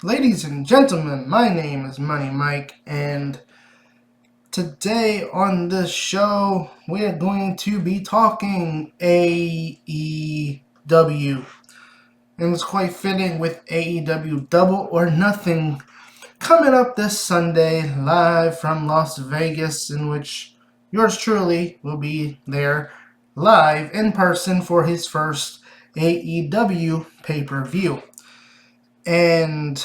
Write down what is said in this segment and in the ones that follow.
Ladies and gentlemen, my name is Money Mike, and today on this show, we are going to be talking AEW. And it's quite fitting with AEW Double or Nothing coming up this Sunday, live from Las Vegas, in which yours truly will be there live in person for his first AEW pay-per-view. And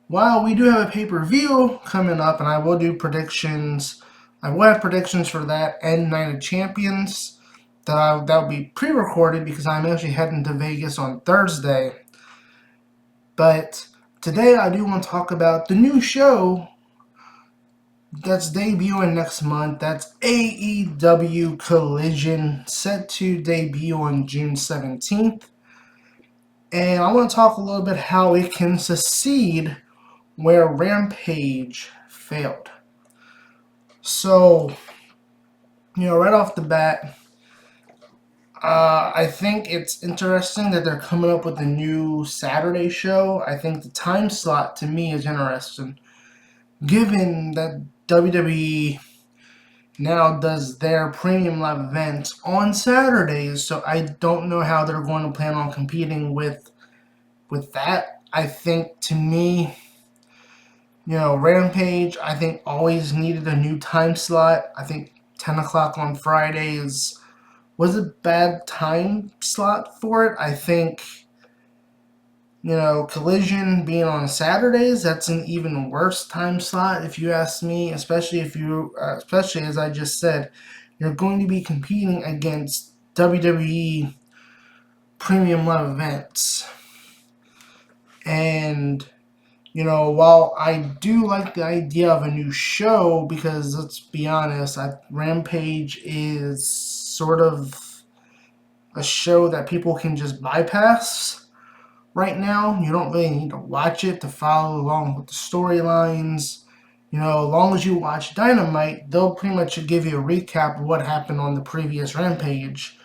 while we do have a pay-per-view coming up, and I will do predictions, I will have predictions for that and Night of Champions that'll be pre-recorded because I'm actually heading to Vegas on Thursday. But today I do want to talk about the new show that's debuting next month. That's AEW Collision, set to debut on June 17th. And I want to talk a little bit how it can succeed where Rampage failed. So, right off the bat, I think it's interesting that they're coming up with a new Saturday show. I think the time slot to me is interesting, given that WWE now does their premium live events on Saturdays. So I don't know how they're going to plan on competing with that. I think, to me, Rampage, I think, always needed a new time slot. I think 10 o'clock on Fridays was a bad time slot for it. I think, Collision being on Saturdays, that's an even worse time slot, if you ask me, especially as I just said, you're going to be competing against WWE premium live events. And while I do like the idea of a new show, because let's be honest, Rampage is sort of a show that people can just bypass right now. You don't really need to watch it to follow along with the storylines. As long as you watch Dynamite, they'll pretty much give you a recap of what happened on the previous Rampage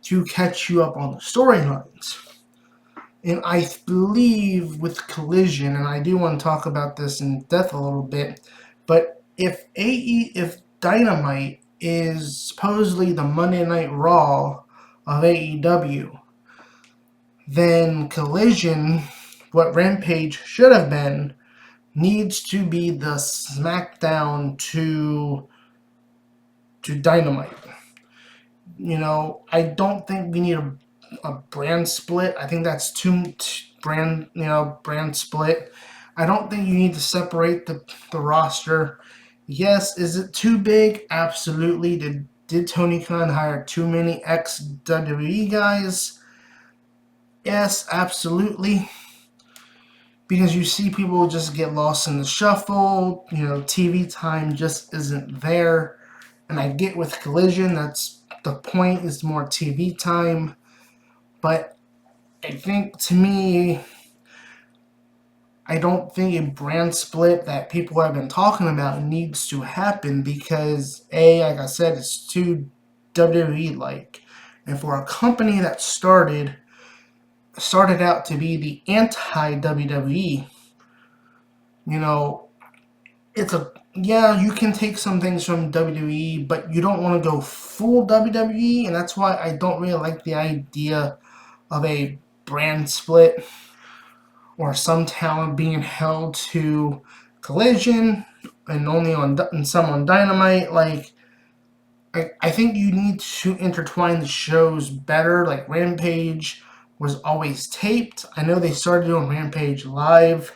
to catch you up on the storylines. And I believe with Collision, and I do want to talk about this in depth a little bit, but if Dynamite is supposedly the Monday Night Raw of AEW, then Collision, what Rampage should have been, needs to be the SmackDown to Dynamite. I don't think we need a brand split. I think that's too brand split. I don't think you need to separate the roster. Yes, is it too big? Absolutely. Did Tony Khan hire too many ex-WWE guys? Yes, absolutely. Because you see people just get lost in the shuffle. TV time just isn't there. And I get with Collision, that's the point, is more TV time. But I think, to me, I don't think a brand split that people have been talking about needs to happen because, like I said, it's too WWE-like. And for a company that started out to be the anti-WWE, you can take some things from WWE, but you don't want to go full WWE, and that's why I don't really like the idea of a brand split or some talent being held to Collision and only and some on Dynamite. I think you need to intertwine the shows better. Like Rampage was always taped. I know they started doing Rampage live,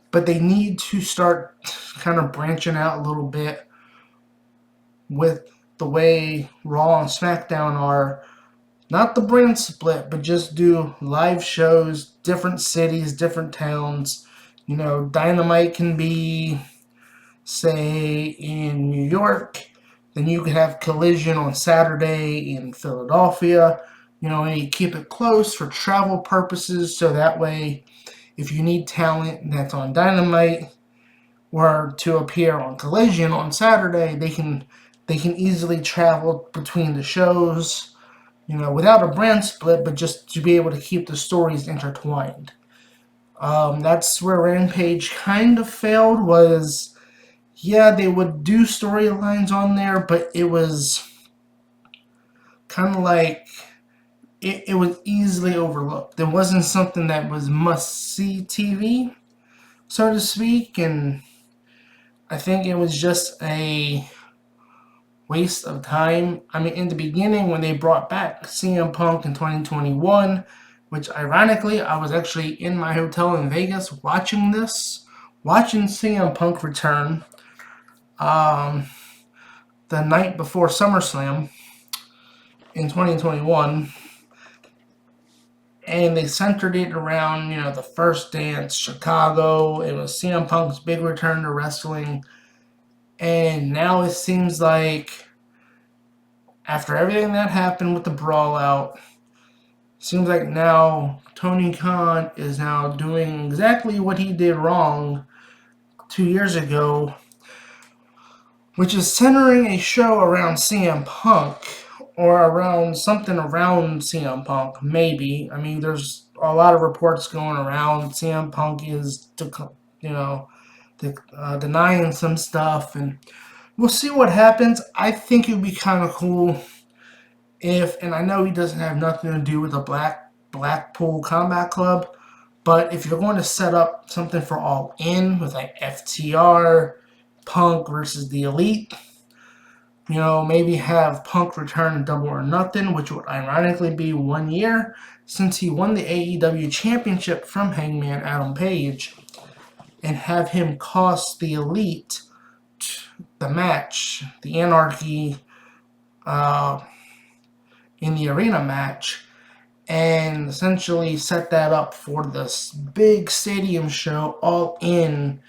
but they need to start kind of branching out a little bit with the way Raw and SmackDown are. Not the brand split, but just do live shows, different cities, different towns. Dynamite can be, say, in New York. Then you could have Collision on Saturday in Philadelphia. And you keep it close for travel purposes, so that way, if you need talent that's on Dynamite or to appear on Collision on Saturday, they can easily travel between the shows. Without a brand split, but just to be able to keep the stories intertwined. That's where Rampage kind of failed. Was yeah, they would do storylines on there, but it was kind of like it was easily overlooked. There wasn't something that was must see TV, so to speak, and I think it was just a waste of time. I mean, in the beginning, when they brought back CM Punk in 2021, which ironically, I was actually in my hotel in Vegas watching CM Punk return um, the night before SummerSlam in 2021. And they centered it around, the first dance, Chicago. It was CM Punk's big return to wrestling. And now it seems like after everything that happened with the brawl out, seems like now Tony Khan is now doing exactly what he did wrong 2 years ago, which is centering a show around CM Punk or around something around CM Punk, maybe. I mean, there's a lot of reports going around. CM Punk is, denying some stuff, and we'll see what happens. I think it would be kind of cool if, and I know he doesn't have nothing to do with the Blackpool Combat Club, but if you're going to set up something for All In with like FTR, Punk versus the Elite, maybe have Punk return in Double or Nothing, which would ironically be 1 year since he won the AEW Championship from Hangman Adam Page, and have him cost the Elite the match, the Anarchy in the arena match, and essentially set that up for this big stadium show All In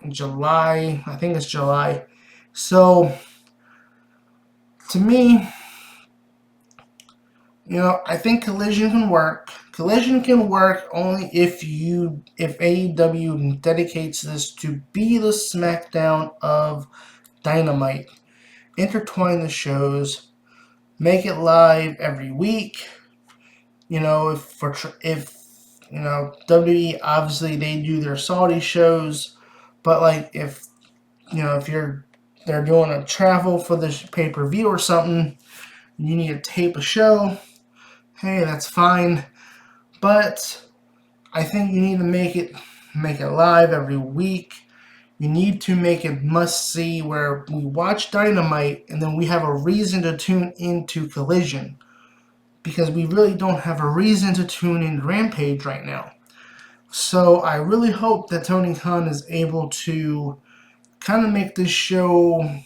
July. I think it's July. So to me, I think Collision can work. Collision can work only if AEW dedicates this to be the SmackDown of Dynamite. Intertwine the shows, make it live every week. If WWE, obviously they do their Saudi shows, but like if they're doing a travel for the pay-per-view or something, you need to tape a show, hey, that's fine. But I think you need to make it live every week. You need to make it must-see where we watch Dynamite and then we have a reason to tune into Collision. Because we really don't have a reason to tune in Rampage right now. So I really hope that Tony Khan is able to kind of make this show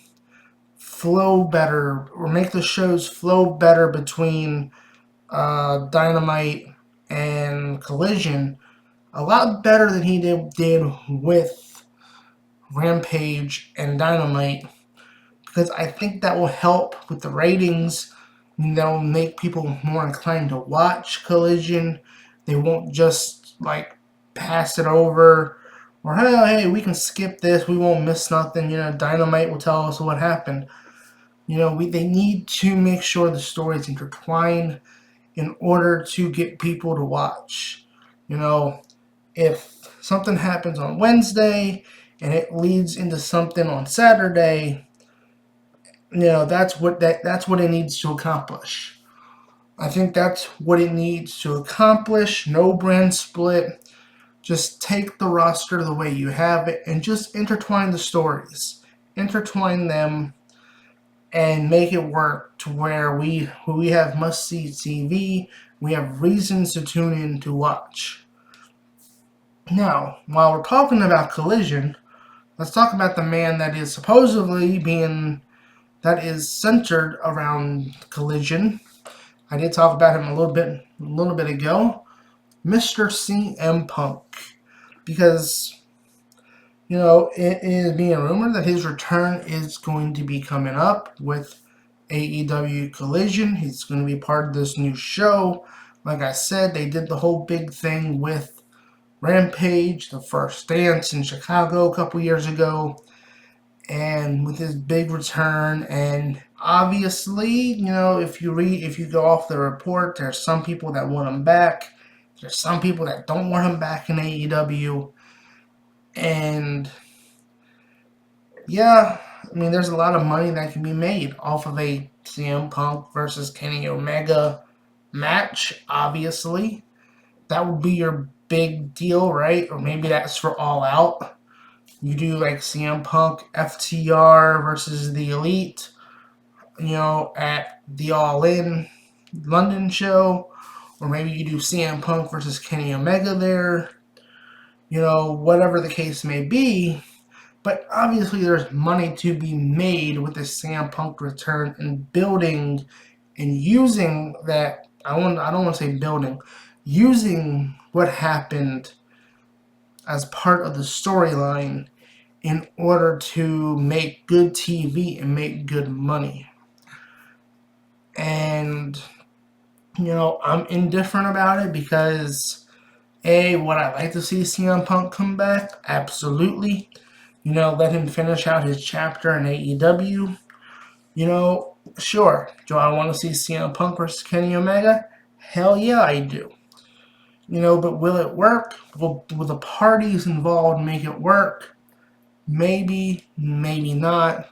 flow better, or make the shows flow better between Dynamite and Collision, a lot better than he did with Rampage and Dynamite, because I think that will help with the ratings. That'll make people more inclined to watch Collision. They won't just like pass it over, or hey, we can skip this. We won't miss nothing. Dynamite will tell us what happened. They need to make sure the story is intertwined in order to get people to watch. If something happens on Wednesday and it leads into something on Saturday, that's what it needs to accomplish. I think that's what it needs to accomplish. No brand split. Just take the roster the way you have it and just intertwine the stories. Intertwine them and make it work to where we have must-see TV. We have reasons to tune in to watch. Now, while we're talking about Collision, let's talk about the man that is supposedly that is centered around Collision. I did talk about him a little bit ago, Mr. CM Punk, because it is being rumored that his return is going to be coming up with AEW Collision. He's going to be part of this new show. Like I said, they did the whole big thing with Rampage, the first dance in Chicago a couple years ago, and with his big return. And obviously, if you go off the report, there's some people that want him back. There's some people that don't want him back in AEW. And yeah, I mean, there's a lot of money that can be made off of a CM Punk versus Kenny Omega match, obviously. That would be your big deal, right? Or maybe that's for All Out. You do like CM Punk FTR versus the Elite, at the All In London show. Or maybe you do CM Punk versus Kenny Omega there. Whatever the case may be. But obviously, there's money to be made with the CM Punk return and building and using that. I don't want to say building, using what happened as part of the storyline in order to make good TV and make good money. And I'm indifferent about it because would I like to see CM Punk come back? Absolutely. Let him finish out his chapter in AEW. Sure. Do I want to see CM Punk versus Kenny Omega? Hell yeah, I do. But will it work? Will the parties involved make it work? Maybe, maybe not.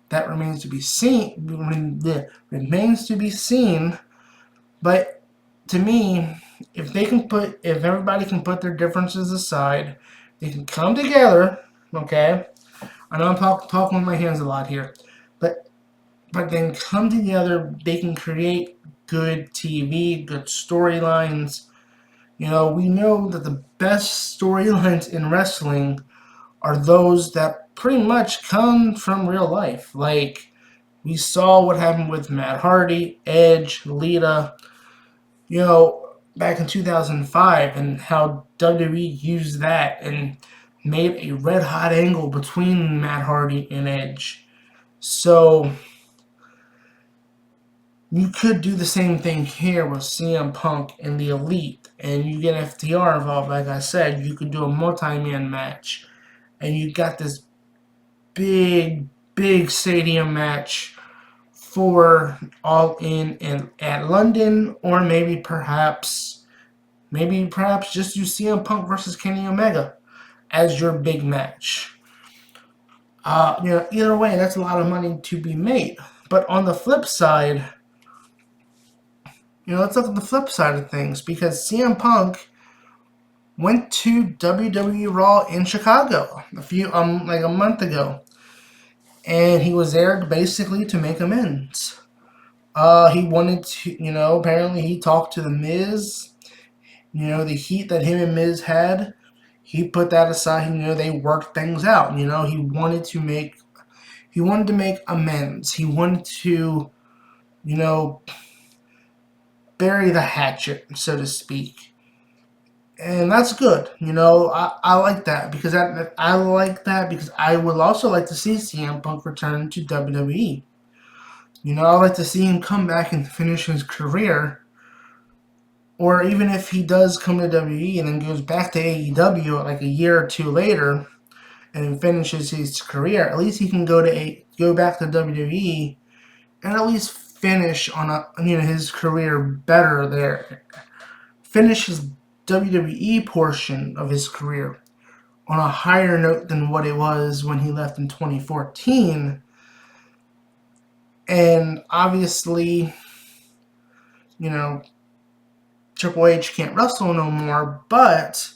That remains to be seen. Remains to be seen. But to me, if everybody can put their differences aside, they can come together. Okay, I know I'm talking with my hands a lot here, but then come together. They can create good TV, good storylines. We know that the best storylines in wrestling are those that pretty much come from real life. Like, we saw what happened with Matt Hardy, Edge, Lita, back in 2005, and how WWE used that and made a red hot angle between Matt Hardy and Edge. So, you could do the same thing here with CM Punk and the Elite, and you get FTR involved. Like I said, you could do a multi-man match, and you got this big, big stadium match for All In and at London, or maybe perhaps just do CM Punk versus Kenny Omega as your big match. Either way, that's a lot of money to be made. But on the flip side, let's look at the flip side of things, because CM Punk went to WWE Raw in Chicago like a month ago, and he was there basically to make amends. He wanted to, apparently he talked to The Miz. The heat that him and Miz had, he put that aside. They worked things out. He wanted to make amends. He wanted to, bury the hatchet, so to speak. And that's good. I like that because I would also like to see CM Punk return to WWE. I'd like to see him come back and finish his career. Or even if he does come to WWE and then goes back to AEW like a year or two later and finishes his career, at least he can go back to WWE and at least finish on his career better there. Finish his WWE portion of his career on a higher note than what it was when he left in 2014. And obviously, Triple H can't wrestle no more, but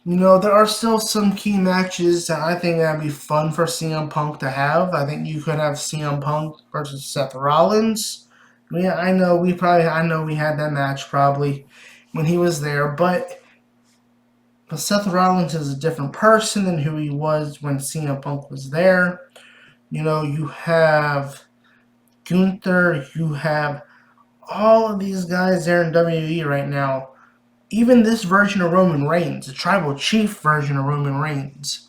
there are still some key matches that I think that'd be fun for CM Punk to have. I think you could have CM Punk versus Seth Rollins. Yeah, I know we had that match probably when he was there, but Seth Rollins is a different person than who he was when CM Punk was there. You have Gunther, you have all of these guys there in WWE right now. Even this version of Roman Reigns, the Tribal Chief version of Roman Reigns,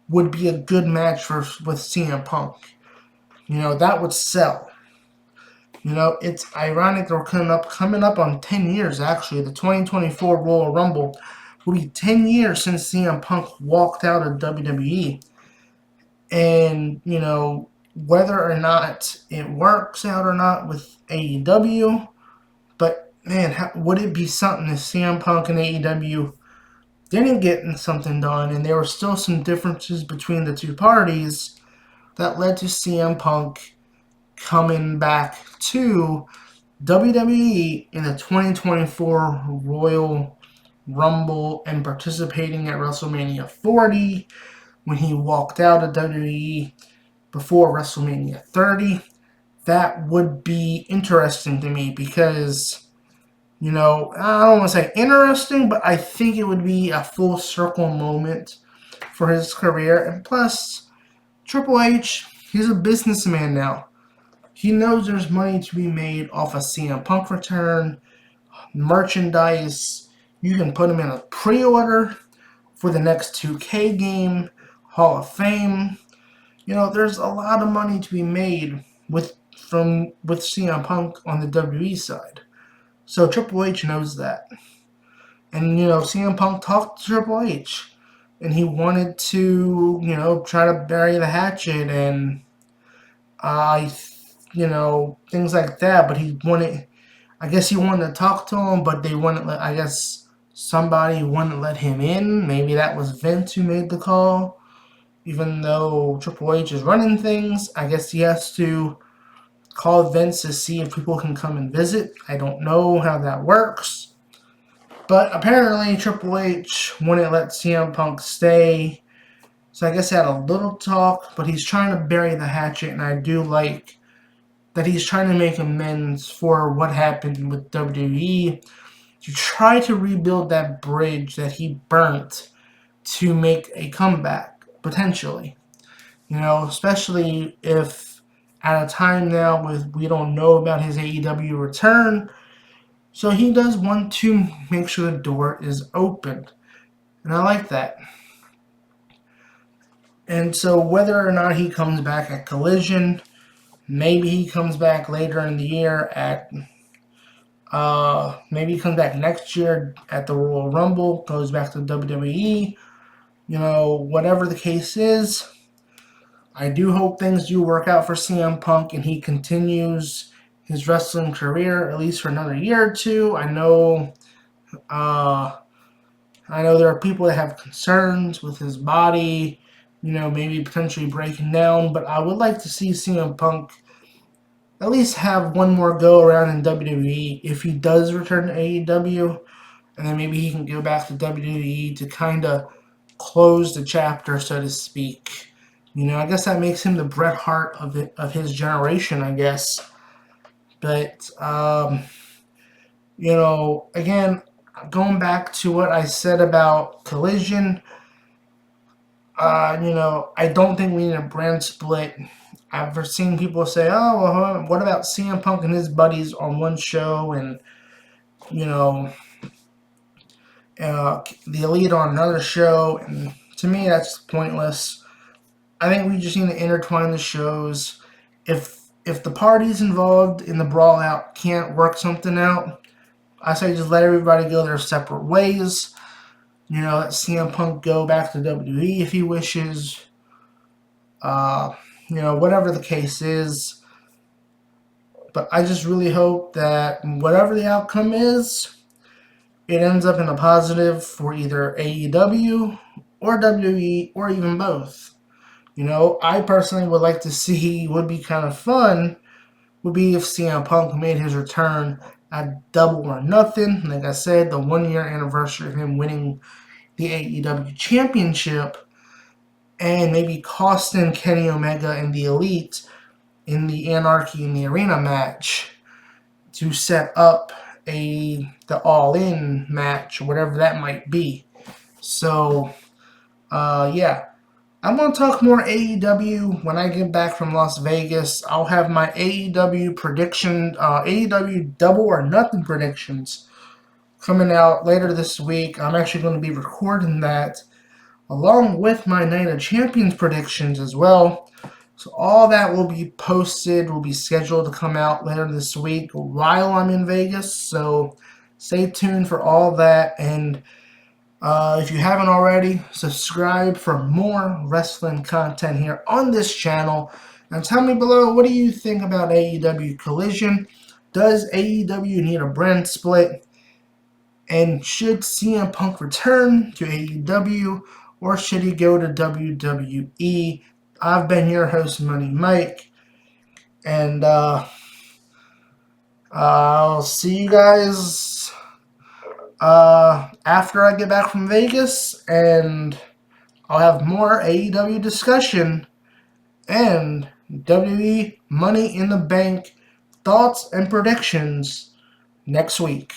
would be a good match with CM Punk. That would sell. It's ironic they're coming up on 10 years, actually. The 2024 Royal Rumble will be 10 years since CM Punk walked out of WWE. And, whether or not it works out or not with AEW, but man, would it be something if CM Punk and AEW didn't get something done, and there were still some differences between the two parties that led to CM Punk coming back to WWE in the 2024 Royal Rumble and participating at WrestleMania 40 when he walked out of WWE before WrestleMania 30. That would be interesting to me because, I don't want to say interesting, but I think it would be a full circle moment for his career. And plus, Triple H, he's a businessman now. He knows there's money to be made off a CM Punk return, merchandise. You can put him in a pre-order for the next 2K game, Hall of Fame. There's a lot of money to be made with CM Punk on the WWE side. So Triple H knows that. And, CM Punk talked to Triple H. And he wanted to, try to bury the hatchet and, things like that. But I guess he wanted to talk to him, but they wouldn't I guess somebody wouldn't let him in. Maybe that was Vince who made the call. Even though Triple H is running things, I guess he has to call Vince to see if people can come and visit. I don't know how that works. But apparently Triple H wouldn't let CM Punk stay. So I guess they had a little talk, but he's trying to bury the hatchet, and I do like that he's trying to make amends for what happened with WWE to try to rebuild that bridge that he burnt to make a comeback, potentially. Especially if at a time now we don't know about his AEW return. So he does want to make sure the door is open. And I like that. And so whether or not he comes back at Collision, maybe he comes back later in the year at maybe he comes back next year at the Royal Rumble, goes back to WWE. Whatever the case is, I do hope things do work out for CM Punk and he continues his wrestling career at least for another year or two. I know there are people that have concerns with his body, maybe potentially breaking down, but I would like to see CM Punk at least have one more go around in WWE if he does return to AEW, and then maybe he can go back to WWE to kind of close the chapter, so to speak. I guess that makes him the Bret Hart of his generation, I guess. But, again, going back to what I said about Collision, I don't think we need a brand split. I've seen people say, oh, well, what about CM Punk and his buddies on one show and, the Elite on another show? And to me, that's pointless. I think we just need to intertwine the shows. If the parties involved in the brawl out can't work something out, I say just let everybody go their separate ways. Let CM Punk go back to WWE if he wishes. Whatever the case is. But I just really hope that whatever the outcome is, it ends up in a positive for either AEW or WWE or even both. I personally would like to see, would be kind of fun, would be if CM Punk made his return at Double or Nothing. Like I said, the 1 year anniversary of him winning the AEW Championship, and maybe costing Kenny Omega and the Elite in the Anarchy in the Arena match to set up the All-In match, whatever that might be. So, yeah. I'm going to talk more AEW when I get back from Las Vegas. I'll have my AEW prediction, AEW Double or Nothing predictions coming out later this week. I'm actually going to be recording that along with my Night of Champions predictions as well. So all that will be posted, will be scheduled to come out later this week while I'm in Vegas. So stay tuned for all that. And if you haven't already, subscribe for more wrestling content here on this channel. And tell me below, what do you think about AEW Collision? Does AEW need a brand split? And should CM Punk return to AEW, or should he go to WWE? I've been your host, Money Mike, and I'll see you guys after I get back from Vegas, and I'll have more AEW discussion and WWE Money in the Bank thoughts and predictions next week.